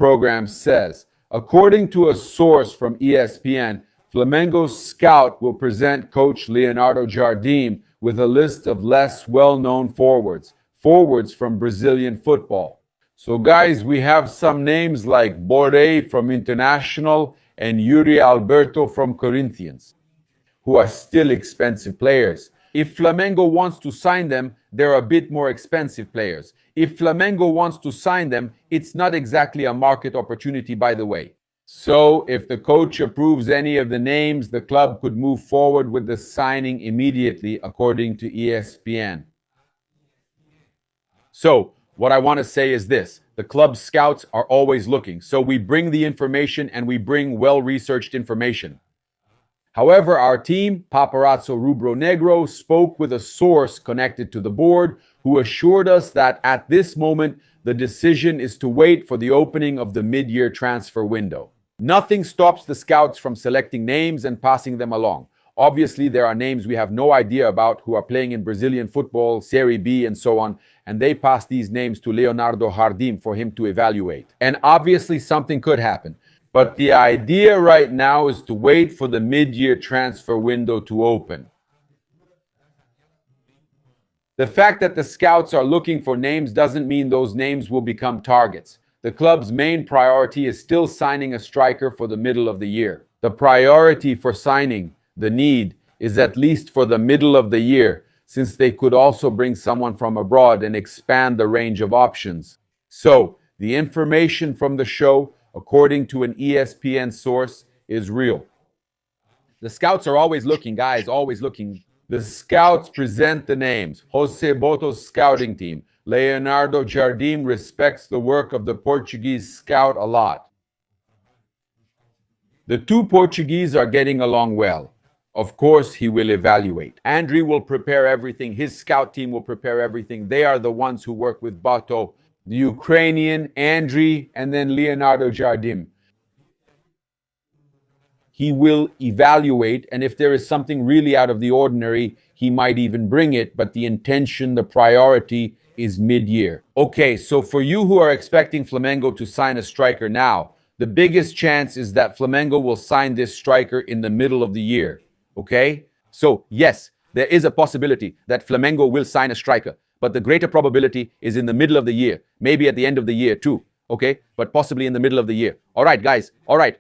program says, according to a source from ESPN, Flamengo's scout will present coach Leonardo Jardim with a list of less well-known forwards from Brazilian football. So guys, we have some names like Borré from International and Yuri Alberto from Corinthians, who are still expensive players. If Flamengo wants to sign them, they're a bit more expensive players. If Flamengo wants to sign them, it's not exactly a market opportunity, by the way. So if the coach approves any of the names, the club could move forward with the signing immediately, according to ESPN. So what I want to say is this: the club scouts are always looking. So we bring the information and we bring well-researched information. However, our team, Paparazzo Rubro Negro, spoke with a source connected to the board who assured us that at this moment, the decision is to wait for the opening of the mid-year transfer window. Nothing stops the scouts from selecting names and passing them along. Obviously, there are names we have no idea about who are playing in Brazilian football, Serie B, and so on, and they pass these names to Leonardo Jardim for him to evaluate. And obviously, something could happen. But the idea right now is to wait for the mid-year transfer window to open. The fact that the scouts are looking for names doesn't mean those names will become targets. The club's main priority is still signing a striker for the middle of the year. The priority for signing, the need, is at least for the middle of the year, since they could also bring someone from abroad and expand the range of options. So, the information from the show, according to an ESPN source, is real. The scouts are always looking, guys, always looking. The scouts present the names. Jose Boto's scouting team. Leonardo Jardim respects the work of the Portuguese scout a lot. The two Portuguese are getting along well. Of course, he will evaluate. Andri will prepare everything. His scout team will prepare everything. They are the ones who work with Boto. The Ukrainian, Andri, and then Leonardo Jardim. He will evaluate, and if there is something really out of the ordinary, he might even bring it, but the intention, the priority is mid-year. Okay, so for you who are expecting Flamengo to sign a striker now, the biggest chance is that Flamengo will sign this striker in the middle of the year, okay? So yes, there is a possibility that Flamengo will sign a striker, but the greater probability is in the middle of the year, maybe at the end of the year too, okay? But possibly in the middle of the year. All right, guys, all right.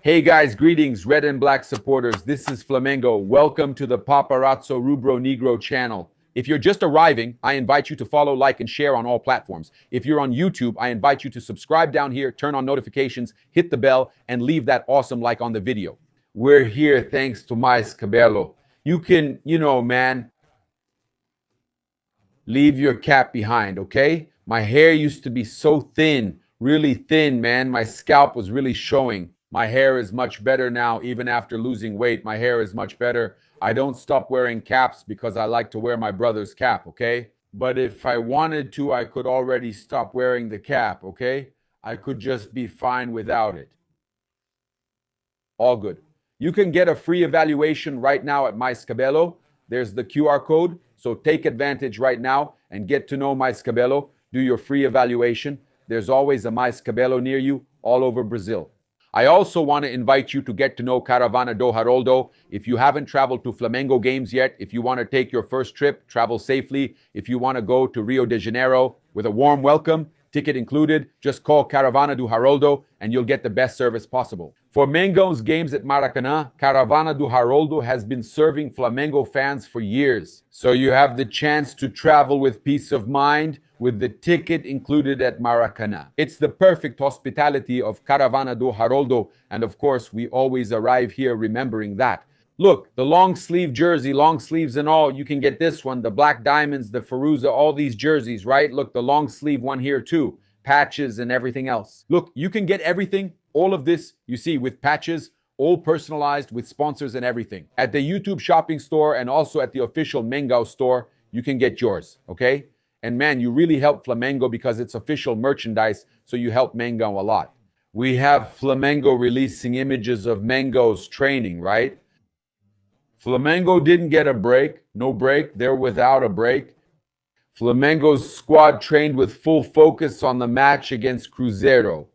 Hey guys, greetings, red and black supporters. This is Flamengo. Welcome to the Paparazzo Rubro Negro channel. If you're just arriving, I invite you to follow, like, and share on all platforms. If you're on YouTube, I invite you to subscribe down here, turn on notifications, hit the bell, and leave that awesome like on the video. We're here thanks to Mais Cabello. You can, man, leave your cap behind, okay? My hair used to be so thin, really thin, man. My scalp was really showing. My hair is much better now, even after losing weight. My hair is much better. I don't stop wearing caps because I like to wear my brother's cap, okay? But if I wanted to, I could already stop wearing the cap, okay? I could just be fine without it. All good. You can get a free evaluation right now at Mais Cabello. There's the QR code, so take advantage right now and get to know Mais Cabello. Do your free evaluation. There's always a Mais Cabello near you all over Brazil. I also want to invite you to get to know Caravana do Haroldo. If you haven't traveled to Flamengo games yet, if you want to take your first trip, travel safely. If you want to go to Rio de Janeiro with a warm welcome, ticket included, just call Caravana do Haroldo and you'll get the best service possible. For Mengo's games at Maracanã, Caravana do Haroldo has been serving Flamengo fans for years. So you have the chance to travel with peace of mind with the ticket included at Maracanã. It's the perfect hospitality of Caravana do Haroldo, and of course, we always arrive here remembering that. Look, the long sleeve jersey, long sleeves and all, you can get this one, the Black Diamonds, the Firuza, all these jerseys, right? Look, the long sleeve one here too, patches and everything else. Look, you can get everything, all of this, you see, with patches, all personalized with sponsors and everything. At the YouTube shopping store and also at the official Mengao store, you can get yours, okay? And man, you really help Flamengo because it's official merchandise, so you help Mango a lot. We have Flamengo releasing images of Mango's training, right? Flamengo didn't get a break, no break. They're without a break. Flamengo's squad trained with full focus on the match against Cruzeiro.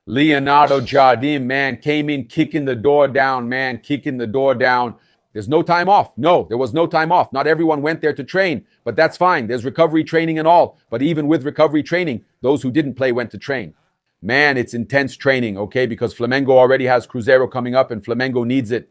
Leonardo Jardim, man, came in kicking the door down, man, kicking the door down. There's no time off. No, there was no time off. Not everyone went there to train, but that's fine. There's recovery training and all. But even with recovery training, those who didn't play went to train. Man, it's intense training, okay? Because Flamengo already has Cruzeiro coming up and Flamengo needs it.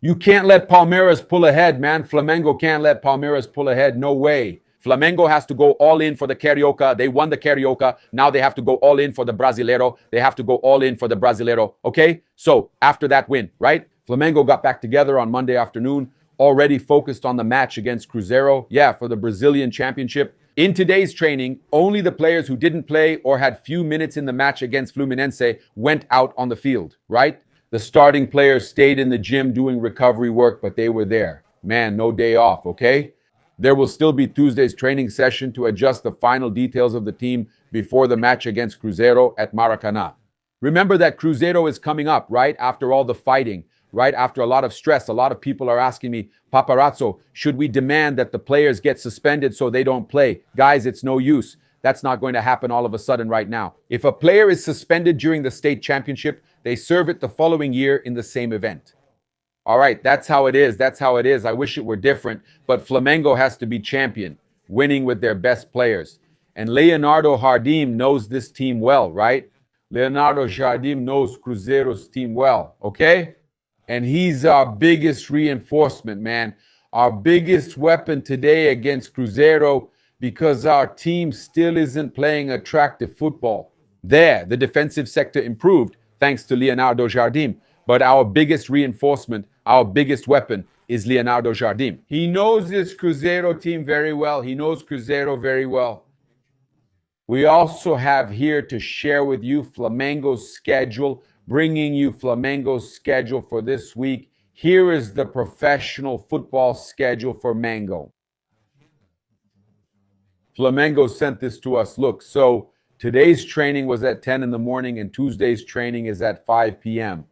You can't let Palmeiras pull ahead, man. Flamengo can't let Palmeiras pull ahead. No way. Flamengo has to go all in for the Carioca. They won the Carioca. Now they have to go all in for the Brasileiro. They have to go all in for the Brasileiro. Okay? So after that win, right? Flamengo got back together on Monday afternoon, already focused on the match against Cruzeiro. Yeah, for the Brazilian Championship. In today's training, only the players who didn't play or had few minutes in the match against Fluminense went out on the field, right? The starting players stayed in the gym doing recovery work, but they were there. Man, no day off, okay? There will still be Tuesday's training session to adjust the final details of the team before the match against Cruzeiro at Maracanã. Remember that Cruzeiro is coming up, right? After all the fighting, right? After a lot of stress, a lot of people are asking me, Paparazzo, should we demand that the players get suspended so they don't play? Guys, it's no use. That's not going to happen all of a sudden right now. If a player is suspended during the state championship, they serve it the following year in the same event. All right, that's how it is. That's how it is. I wish it were different, but Flamengo has to be champion, winning with their best players. And Leonardo Jardim knows this team well, right? Leonardo Jardim knows Cruzeiro's team well, okay? And he's our biggest reinforcement, man. Our biggest weapon today against Cruzeiro because our team still isn't playing attractive football. There, the defensive sector improved thanks to Leonardo Jardim. But our biggest reinforcement, our biggest weapon is Leonardo Jardim. He knows this Cruzeiro team very well. He knows Cruzeiro very well. We also have here to share with you Flamengo's schedule, bringing you Flamengo's schedule for this week. Here is the professional football schedule for Mango. Flamengo sent this to us. Look, so today's training was at 10 in the morning and Tuesday's training is at 5 p.m.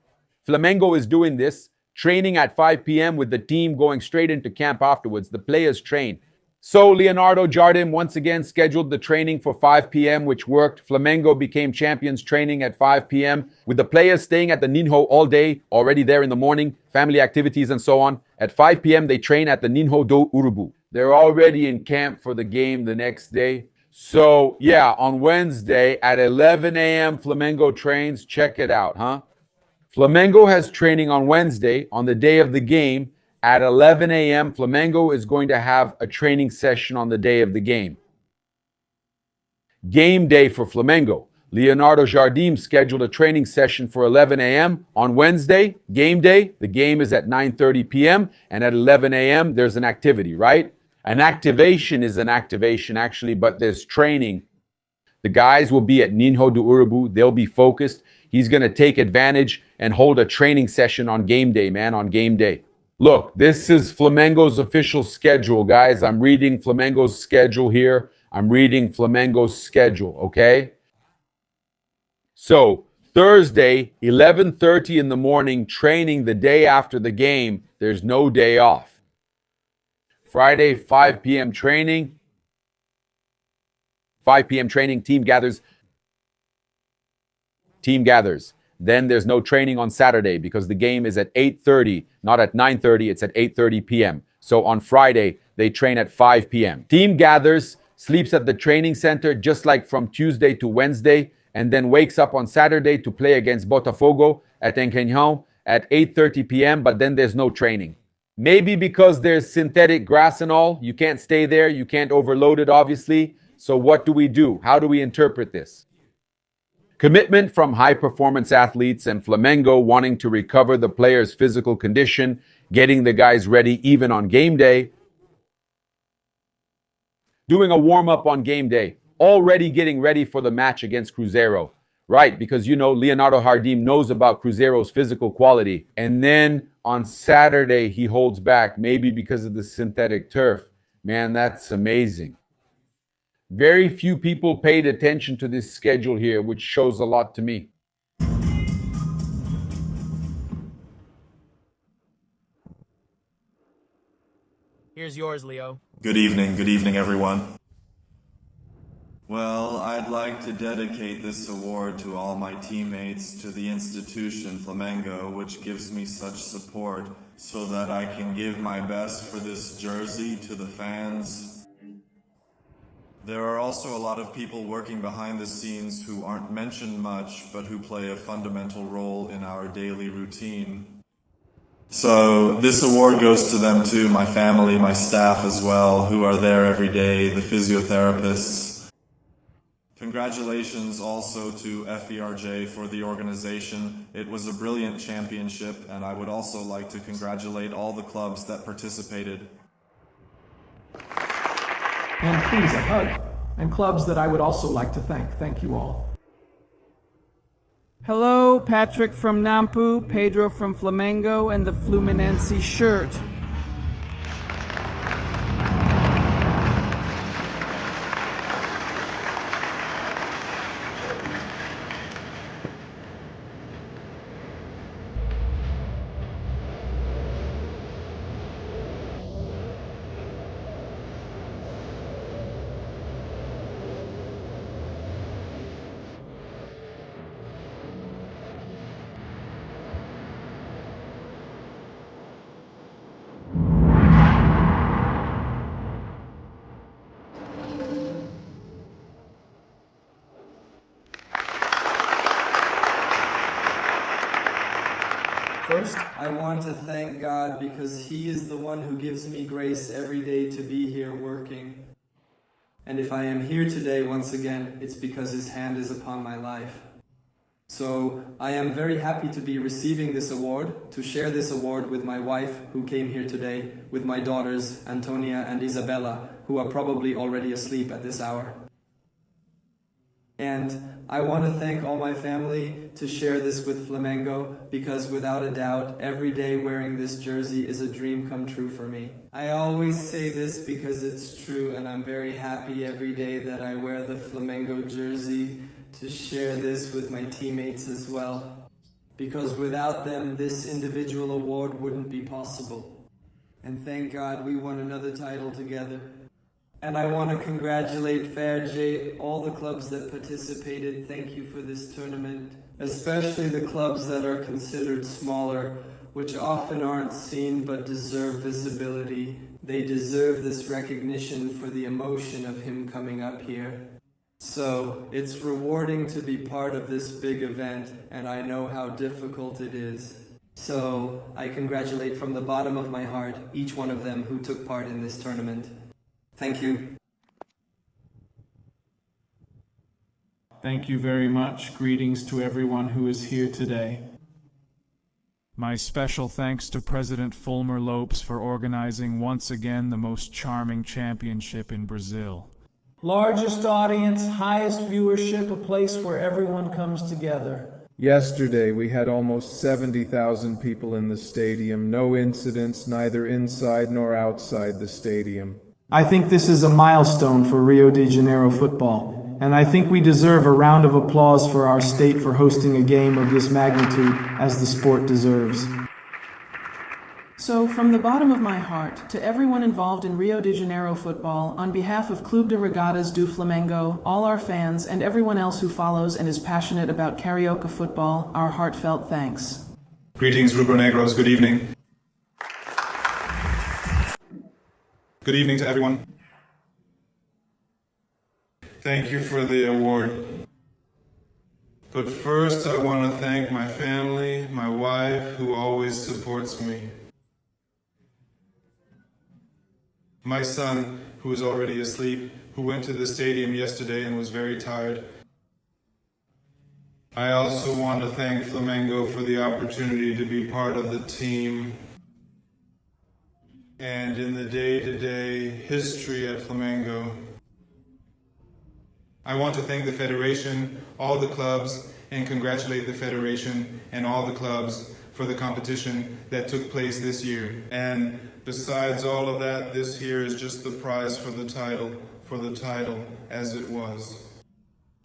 Flamengo is doing this, training at 5 p.m. with the team going straight into camp afterwards. The players train. So Leonardo Jardim once again scheduled the training for 5 p.m., which worked. Flamengo became champions training at 5 p.m. with the players staying at the Ninho all day, already there in the morning, family activities and so on. At 5 p.m., they train at the Ninho do Urubu. They're already in camp for the game the next day. So yeah, on Wednesday at 11 a.m., Flamengo trains. Check it out, huh? Flamengo has training on Wednesday, on the day of the game. At 11 a.m., Flamengo is going to have a training session on the day of the game. Game day for Flamengo. Leonardo Jardim scheduled a training session for 11 a.m. on Wednesday, game day. The game is at 9:30 p.m. and at 11 a.m. there's an activity, right? An activation is an activation actually, but there's training. The guys will be at Ninho do Urubu. They'll be focused. He's going to take advantage and hold a training session on game day, man, on game day. Look, this is Flamengo's official schedule, guys. I'm reading Flamengo's schedule here. I'm reading Flamengo's schedule, okay? So, Thursday, 11:30 in the morning, training the day after the game. There's no day off. Friday, 5 p.m. training. 5 p.m. training, team gathers. Then there's no training on Saturday because the game is at 8:30, not at 9:30, it's at 8:30 p.m. So on Friday, they train at 5 p.m. Team gathers, sleeps at the training center just like from Tuesday to Wednesday, and then wakes up on Saturday to play against Botafogo at Engenhão at 8:30 p.m., but then there's no training. Maybe because there's synthetic grass and all, you can't stay there, you can't overload it obviously. So what do we do? How do we interpret this? Commitment from high-performance athletes and Flamengo wanting to recover the players' physical condition, getting the guys ready even on game day. Doing a warm-up on game day, already getting ready for the match against Cruzeiro. Right, because you know Leonardo Jardim knows about Cruzeiro's physical quality. And then on Saturday, he holds back, maybe because of the synthetic turf. Man, that's amazing. Very few people paid attention to this schedule here, which shows a lot to me. Here's yours, Leo. Good evening everyone. Well, I'd like to dedicate this award to all my teammates, to the institution Flamengo, which gives me such support, so that I can give my best for this jersey to the fans. There are also a lot of people working behind the scenes who aren't mentioned much, but who play a fundamental role in our daily routine. So this award goes to them too, my family, my staff as well, who are there every day, the physiotherapists. Congratulations also to FERJ for the organization. It was a brilliant championship, and I would also like to congratulate all the clubs that participated. And please, a hug. And clubs that I would also like to thank. Thank you all. Hello, Patrick from Nampu, Pedro from Flamengo, and the Fluminense shirt. First, I want to thank God because He is the one who gives me grace every day to be here working. And if I am here today once again, it's because His hand is upon my life. So I am very happy to be receiving this award, to share this award with my wife who came here today, with my daughters Antonia and Isabella, who are probably already asleep at this hour. And I want to thank all my family to share this with Flamengo, because without a doubt, every day wearing this jersey is a dream come true for me. I always say this because it's true, and I'm very happy every day that I wear the Flamengo jersey to share this with my teammates as well. Because without them, this individual award wouldn't be possible. And thank God we won another title together. And I want to congratulate FERJ, all the clubs that participated. Thank you for this tournament, especially the clubs that are considered smaller, which often aren't seen but deserve visibility. They deserve this recognition for the emotion of him coming up here. So it's rewarding to be part of this big event, and I know how difficult it is. So I congratulate from the bottom of my heart each one of them who took part in this tournament. Thank you. Thank you very much. Greetings to everyone who is here today. My special thanks to President Fulmer Lopes for organizing once again the most charming championship in Brazil. Largest audience, highest viewership, a place where everyone comes together. Yesterday we had almost 70,000 people in the stadium, no incidents neither inside nor outside the stadium. I think this is a milestone for Rio de Janeiro football, and I think we deserve a round of applause for our state for hosting a game of this magnitude, as the sport deserves. So, from the bottom of my heart, to everyone involved in Rio de Janeiro football, on behalf of Clube de Regatas do Flamengo, all our fans, and everyone else who follows and is passionate about Carioca football, our heartfelt thanks. Greetings, Rubro-Negros. Good evening. Good evening to everyone. Thank you for the award. But first, I want to thank my family, my wife, who always supports me. My son, who is already asleep, who went to the stadium yesterday and was very tired. I also want to thank Flamengo for the opportunity to be part of the team and in the day-to-day history at Flamengo. I want to thank the Federation, all the clubs, and congratulate the Federation and all the clubs for the competition that took place this year. And besides all of that, this here is just the prize for the title, for for the title as it was.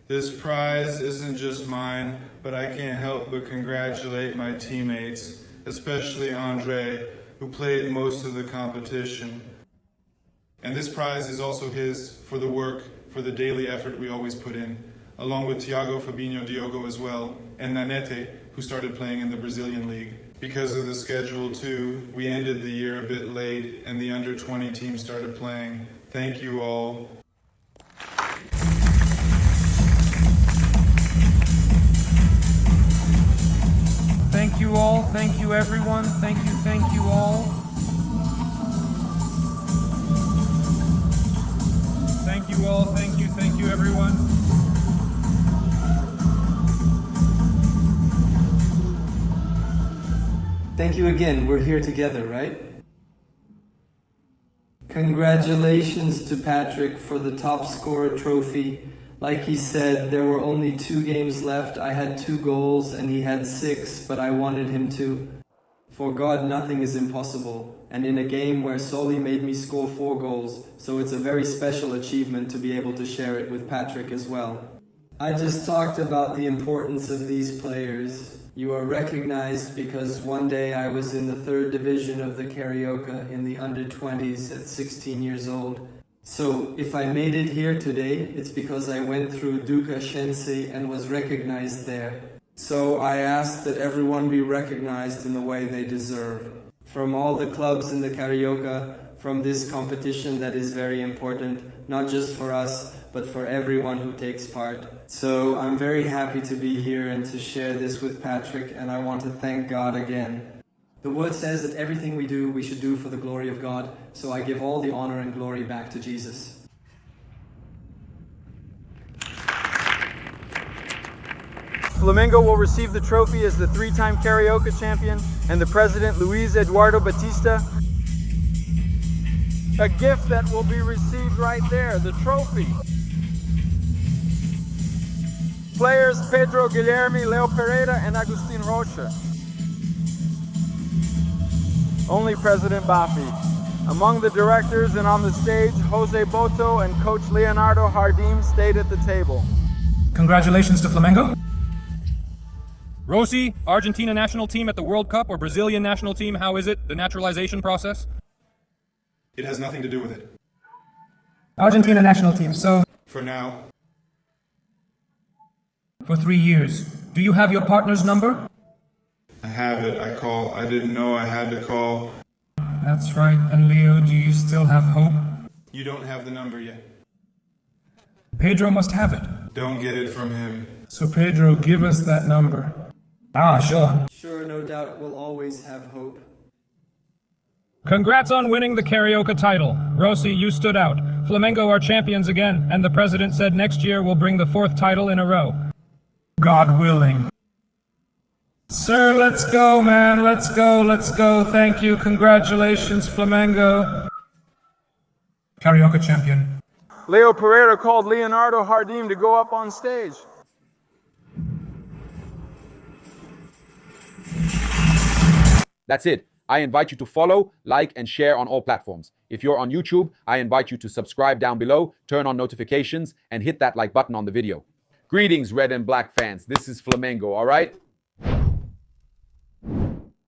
This prize isn't just mine, but I can't help but congratulate my teammates, especially Andre, who played most of the competition. And this prize is also his for the work, for the daily effort we always put in, along with Thiago, Fabinho, Diogo as well, and Nanete, who started playing in the Brazilian league. Because of the schedule too, we ended the year a bit late and the under-20 team started playing. Thank you all. Thank you all. Thank you everyone. Thank you all. Thank you all. Thank you everyone. Thank you again. We're here together, right? Congratulations to Patrick for the top scorer trophy. Like he said, there were only 2 games left. I had 2 goals and he had 6, but I wanted him to. For God, nothing is impossible. And in a game where Soli made me score 4 goals, so it's a very special achievement to be able to share it with Patrick as well. I just talked about the importance of these players. You are recognized because one day I was in the 3rd division of the Carioca in the under-20s at 16 years old. So if I made it here today, it's because I went through Duca Shensi and was recognized there. So I ask that everyone be recognized in the way they deserve. From all the clubs in the Carioca, from this competition that is very important, not just for us, but for everyone who takes part. So I'm very happy to be here and to share this with Patrick, and I want to thank God again. The word says that everything we do, we should do for the glory of God, so I give all the honor and glory back to Jesus. Flamengo will receive the trophy as the 3-time Carioca champion and the president, Luis Eduardo Batista. A gift that will be received right there, the trophy. Players Pedro Guilherme, Leo Pereira, and Agustin Rocha. Only President Bafi. Among the directors and on the stage, Jose Boto and coach Leonardo Jardim stayed at the table. Congratulations to Flamengo. Rossi, Argentina national team at the World Cup or Brazilian national team, how is it, the naturalization process? It has nothing to do with it. Argentina national team, so... For now. For 3 years. Do you have your partner's number? I have it. I didn't know I had to call. That's right. And Leo, do you still have hope? You don't have the number yet. Pedro must have it. Don't get it from him. So Pedro, give us that number. Ah, sure. Sure, no doubt we'll always have hope. Congrats on winning the Carioca title. Rossi, you stood out. Flamengo are champions again, and the president said next year we'll bring the 4th title in a row. God willing. Sir, let's go, man. Let's go. Thank you. Congratulations, Flamengo. Carioca champion. Leo Pereira called Leonardo Jardim to go up on stage. That's it. I invite you to follow, like, and share on all platforms. If you're on YouTube, I invite you to subscribe down below, turn on notifications, and hit that like button on the video. Greetings, red and black fans. This is Flamengo, all right?